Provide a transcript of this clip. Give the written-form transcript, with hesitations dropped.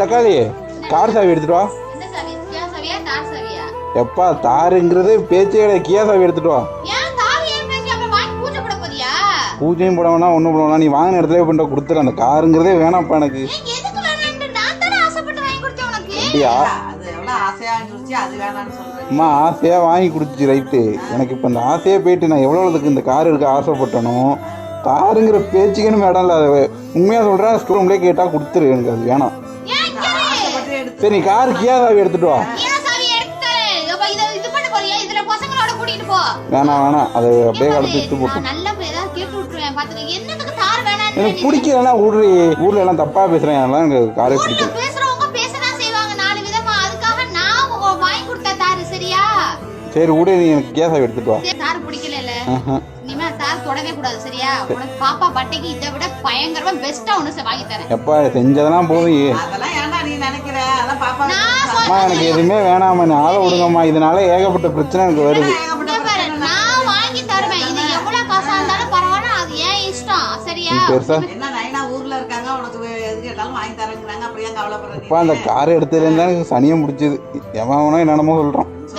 தக்காளி கார் சாவி எடுத்துட்டு வா. எப்பா தாருங்கிறது பேச்சே கிடையாது. கியா சாவி எடுத்துட்டு வா. பூஜையும் போட வேணா ஒன்றும் போட வேணா. நீ வாங்கின இடத்துல பண்ண கொடுத்துரு. அந்த காருங்கிறதே வேணாம்ப்பா எனக்கு. அப்படியா அம்மா ஆசையாக வாங்கி கொடுத்துச்சு ரைட்டு. எனக்கு இப்போ இந்த ஆசையாக போயிட்டு நான் எவ்வளோதுக்கு இந்த கார் எடுக்க ஆசைப்பட்டனோ காருங்கிற பேச்சுக்குன்னு இடம் இல்லை. அதை உண்மையாக சொல்கிறேன். ஸ்டோர் ரூம்லேயே கேட்டால் கொடுத்துரு. எனக்கு அது வேணாம். சரி நீ காரு கியா சாவி எடுத்துட்டு வா. வேணாம் வேணாம் அதை அப்படியே கடத்து எடுத்து போட்டு. எனக்கு பிடிக்கலன்னா விடுறி. ஊர்ல எல்லாம் தப்பா பேசுறேன். அதெல்லாம் எனக்கு காரே பிடிக்கும். சரி விடு. நீ எனக்கு கியா சாவி எடுத்துட்டு வா. எப்பா செஞ்சதெல்லாம் போதும். எனக்கு எதுவுமே வேணாமா. நீ ஆளை விடுங்கம்மா. இதனால ஏகப்பட்ட பிரச்சனை எனக்கு வருது. அந்த காரை எடுத்ததுல இருந்தா எனக்கு சனியம் பிடிச்சது. எவனோ என்னென்னமோ சொல்றான்.